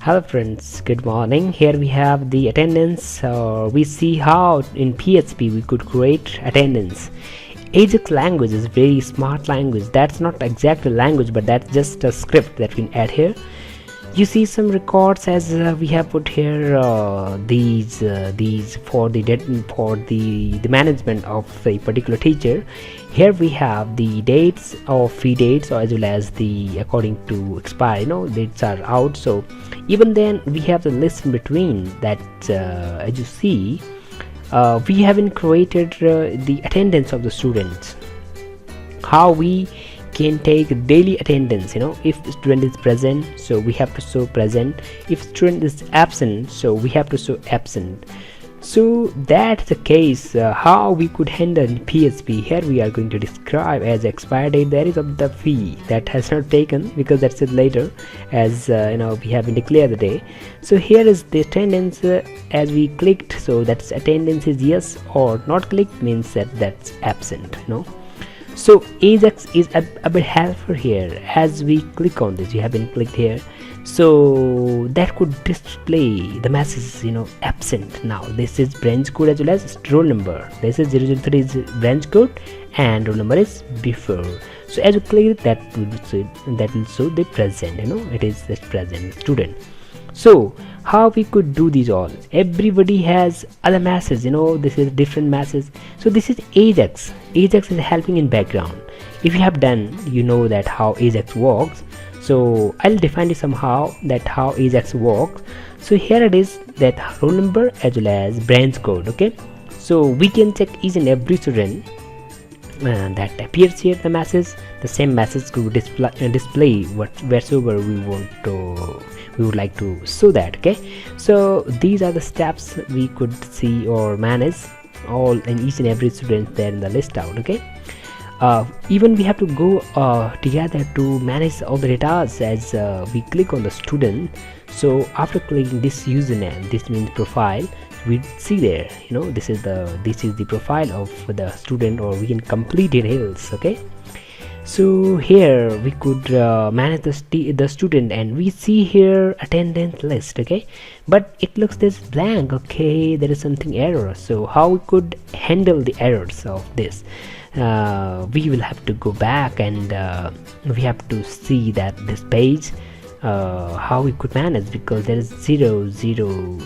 Hello friends, good morning. Here we have the attendance. We see how in PHP we could create attendance. Ajax language is very smart language. That's not exactly language, but that's just a script that we can add here. You see some records as we have put here these for the management of a particular teacher. Here we have the dates or fee dates, or as well as the according to expire, dates are out. So even then we have the list in between that as you see we haven't created the attendance of the students. How we can take daily attendance, if student is present, so we have to show present. If student is absent, so we have to show absent. So that's the case. How we could handle in PHP. Here we are going to describe as expire date there is of the fee that has not taken, because that's it later, as we haven't declared the day. So here is the attendance as we clicked, so that's attendance is yes or not clicked means that's absent. So Ajax is a bit helpful here. As we click on this, you have been clicked here, so that could display the message absent. Now this is branch code as well as roll number. This is 003 is branch code and roll number is before. So as you click that will show the present, it is the present student. So how we could do these all? Everybody has other masses, this is different masses. So this is Ajax. Ajax is helping in background. If you have done, that how Ajax works. So I'll define it somehow that how Ajax works. So here it is that roll number as well as branch code. Okay, so we can check each and every student that appears here. The same message could display wheresoever we would like to show that. Okay, so these are the steps we could see or manage all in each and every student there in the list out. Okay, even we have to go together to manage all the data as we click on the student. So after clicking this username, this means profile, we see there this is the profile of the student, or we can complete details. Okay, so here we could manage the student, and we see here attendance list. Okay, but it looks this blank. Okay, there is something error. So how we could handle the errors of this? We will have to go back and we have to see that this page how we could manage, because there is 0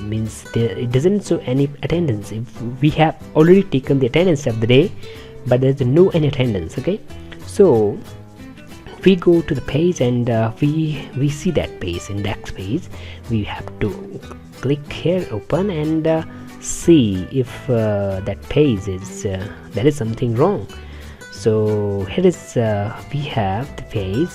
means it doesn't show any attendance. If we have already taken the attendance of the day, but there's no any attendance. Okay, so we go to the page and we see that page, index page. We have to click here, open, and see if that page is there is something wrong. So here is we have the page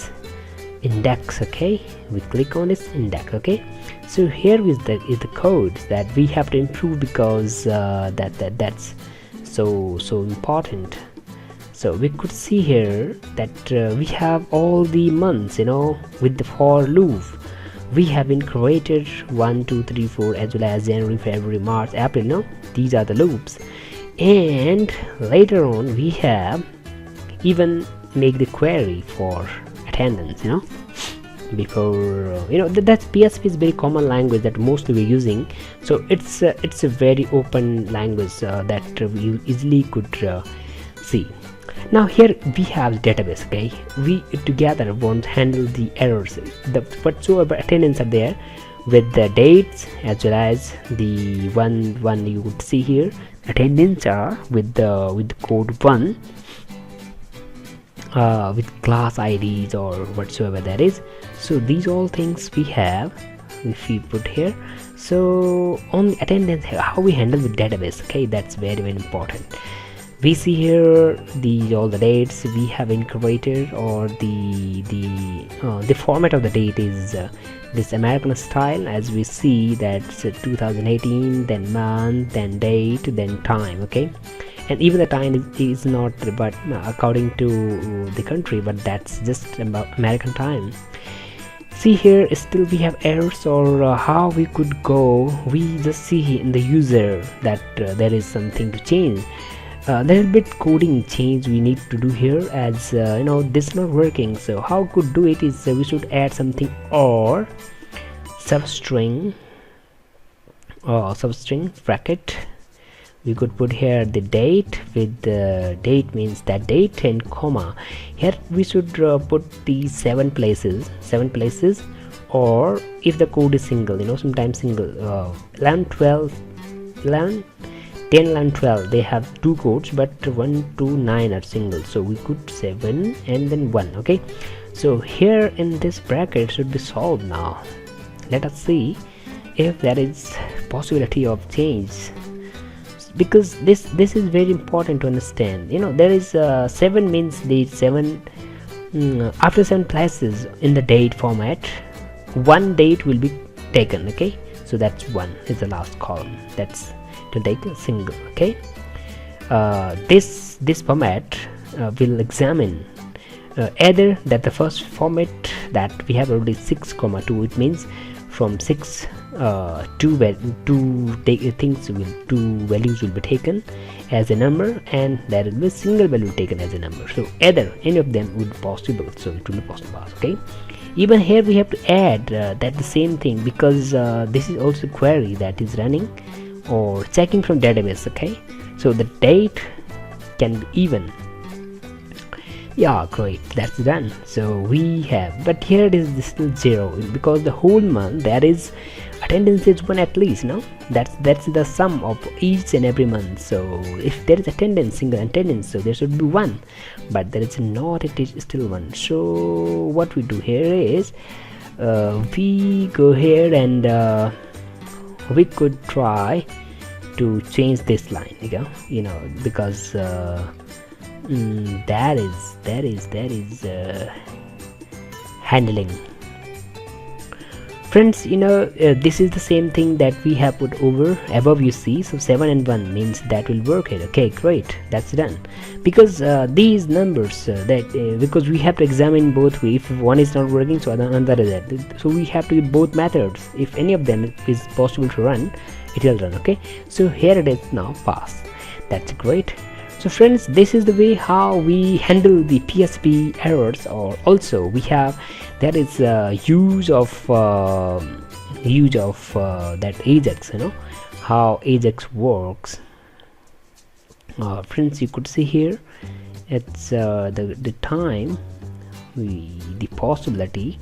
index. Okay, we click on this index. Okay, so here is the code that we have to improve, because that's so important. So we could see here that we have all the months with the for loop. We have been created 1 2 3 4 as well as January, February, March, April. These are the loops, and later on we have even make the query for attendance. Before that's PHP is very common language that mostly we're using. So it's a very open language that you easily could see. Now here we have database. Okay, we together won't handle the errors. The whatsoever attendance are there with the dates as well as the one you would see here. Attendance are with the code 1 with class IDs or whatsoever that is. So these all things we have if we put here. So on the attendance, how we handle with database. Okay, that's very important. We see here all the dates we have incorporated, or the format of the date is this American style, as we see that's 2018, then month, then date, then time. Okay, and even the time is not but according to the country, but that's just about American time. See here still we have errors, or how we could go. We just see in the user that there is something to change. Little bit coding change we need to do here, as this not working. So how could do it is we should add something, or substring or substring bracket. We could put here the date with the date means that date and comma. Here we should put the seven places, or if the code is single, sometimes single. 11 12 11 10 11 12 they have two codes, but 1 2 9 are single, so we could 7 and then 1. Okay, so here in this bracket should be solved. Now let us see if there is possibility of change, because this is very important to understand. There is 7 means the 7 after 7 places in the date format, one date will be taken. Okay, so that's 1 is the last column, that's to take a single. Okay, this format will examine either that the first format that we have already 6,2, it means from 6 two values will be taken as a number, and there will be a single value taken as a number. So either any of them would be possible, so it will be possible. Okay, even here we have to add that the same thing, because this is also query that is running or checking from database. Okay, so the date can be even. Yeah, great, that's done. So we have, but here it is still 0, because the whole month there is attendance is 1 at least. That's the sum of each and every month. So if there is attendance, single attendance, so there should be 1, but there is not, it is still 1. So what we do here is we go here and we could try to change this line, because that is handling. Friends, this is the same thing that we have put over above, you see. So 7 and 1 means that will work here. Okay, great, that's done. Because these numbers because we have to examine both way. If one is not working, so another is that. So we have to use both methods. If any of them is possible to run, it will run. Okay, so here it is now passed. That's great. So friends, this is the way how we handle the PHP errors. Or also we have that is use of that Ajax, how Ajax works. Friends, you could see here it's the time, the possibility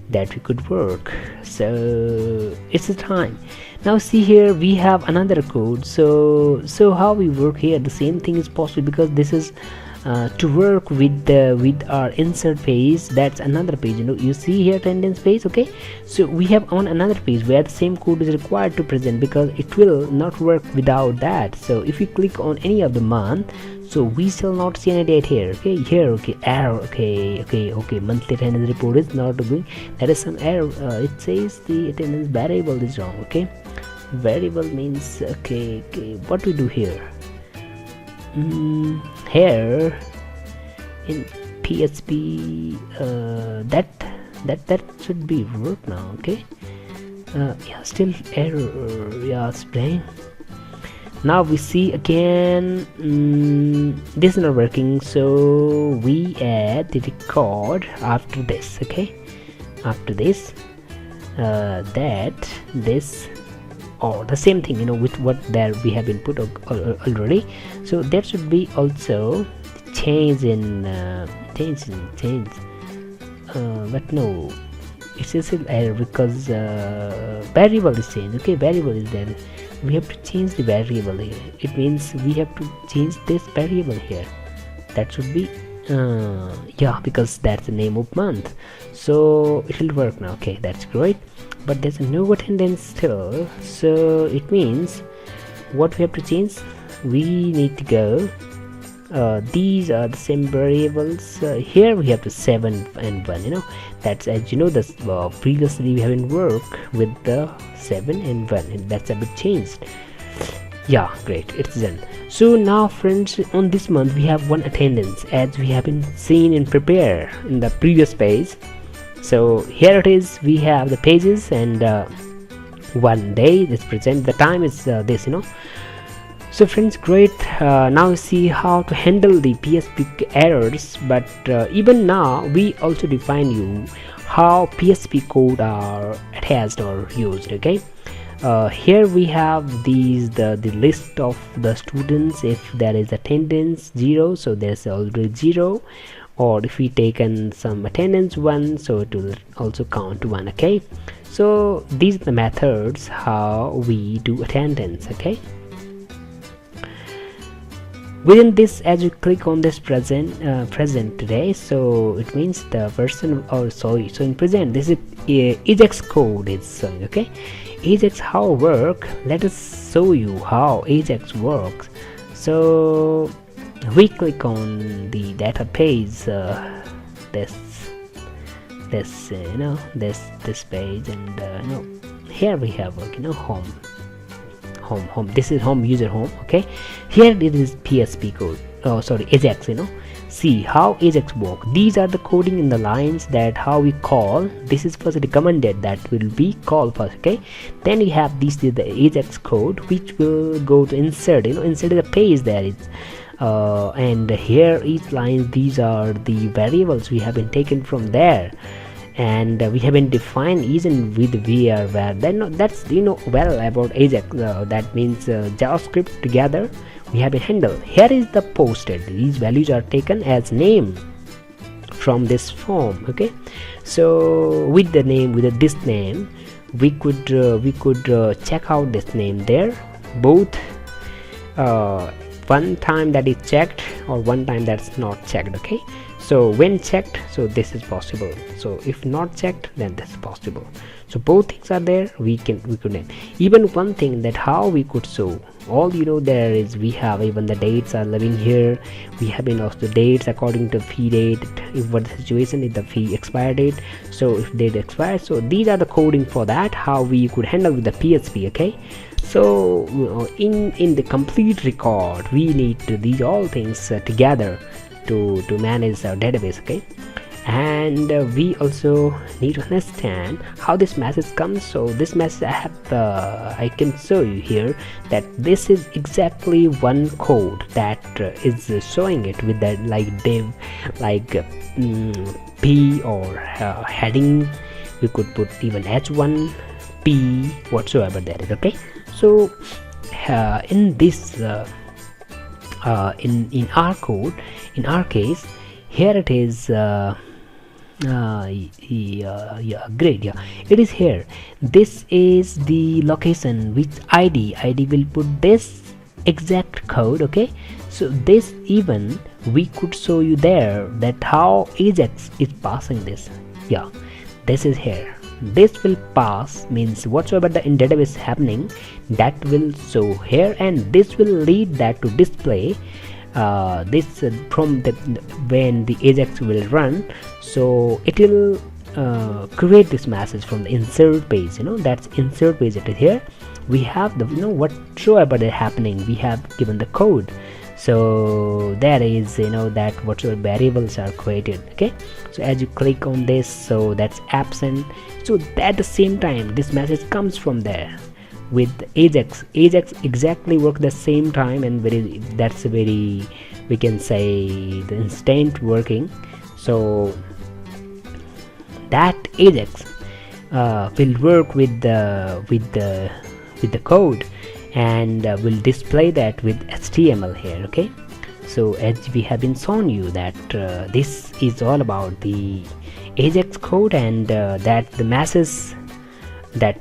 that we could work. So it's the time. Now see here we have another code. So how we work here, the same thing is possible, because this is to work with our insert page. That's another page. You see here attendance page. Okay, so we have on another page where the same code is required to present, because it will not work without that. So if you click on any of the month, so we shall not see any date here. Okay, here, okay, error. Okay, monthly attendance report is not doing, there is some error. It says the attendance variable is wrong. Okay, variable means okay, what we do here, here in PHP, that should be work now. Okay, yeah, still error. Yeah, it's playing. Now we see again this is not working, so we add the record after this. Okay, after this that this or the same thing, with what there we have been put already. So there should be also change in but no, it's still error, because variable is changed. Okay, variable is there, we have to change the variable here. It means we have to change this variable here. That should be yeah, because that's the name of month, so it will work now. Okay, that's great, but there's no attendance still. So it means what we have to change, we need to go these are the same variables. Here we have to 7 and 1. That's, as you know, this previously we haven't worked with the 7 and 1, and that's a bit changed. Yeah, great, it's done. So now friends, on this month we have one attendance, as we have been seen and prepare in the previous page. So here it is, we have the pages, and one day this present, the time is this. So friends, great. Now you see how to handle the PHP errors, but even now we also define you how PHP code are attached or used. Okay, here we have the list of the students. If there is attendance 0, so there's already 0, or if we taken some attendance 1, so it will also count 1. Okay, so these are the methods how we do attendance. Okay, within this, as you click on this present today, so it means the person, or sorry, so in present this is Ajax code is okay. Ajax how work, let us show you how Ajax works. So we click on the data page, this this page, and here we have home, this is home, user home. Okay, here it is PHP code, oh sorry, Ajax. See how Ajax work. These are the coding in the lines that how we call. This is first recommended, that will be called first. Okay, then you have this is the Ajax code, which will go to insert, insert the page there is, and here each line, these are the variables we have been taken from there, and we haven't defined even with var where. Then that's well about Ajax, that means JavaScript together we have been handled. Here is the posted, these values are taken as name from this form. Okay, so with the name, with this name, we could check out this name there, both one time that is checked or one time that's not checked. Okay, so when checked, so this is possible, so if not checked, then this is possible. So both things are there. We could name even one thing, that how we could show all there is, we have even the dates are living here. We have been also dates according to fee date, if what the situation is the fee expire date, so if date expires, so these are the coding for that, how we could handle with the PHP. Okay, so in the complete record, we need these all things together to manage our database. Okay, and we also need to understand how this message comes. So this message I can show you here, that this is exactly one code that is showing it with that like div, like p or heading. We could put even h1 p whatsoever there is. Okay, so in this in our code, in our case, here it is. Great. Yeah, it is here. This is the location which id will put this exact code. Okay, so this even we could show you there, that how Ajax is passing this. Yeah, this is here. This will pass, means whatsoever the in database happening, that will show here, and this will lead that to display this from the when the Ajax will run. So it will create this message from the insert page. That's insert page. It is here. We have the whatsoever is happening, we have given the code. So there is that whatsoever variables are created. Okay, so as you click on this, so that's absent. So at the same time, this message comes from there with Ajax exactly work the same time, and that's a very, we can say, the instant working. So that Ajax will work with the code, and will display that with HTML here. Okay, so as we have been shown you that this is all about the Ajax code, and that the message that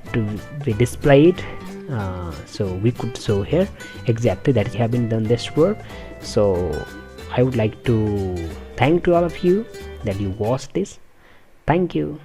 we displayed, so we could show here exactly that you have been done this work. So I would like to thank to all of you that you watched this. Thank you.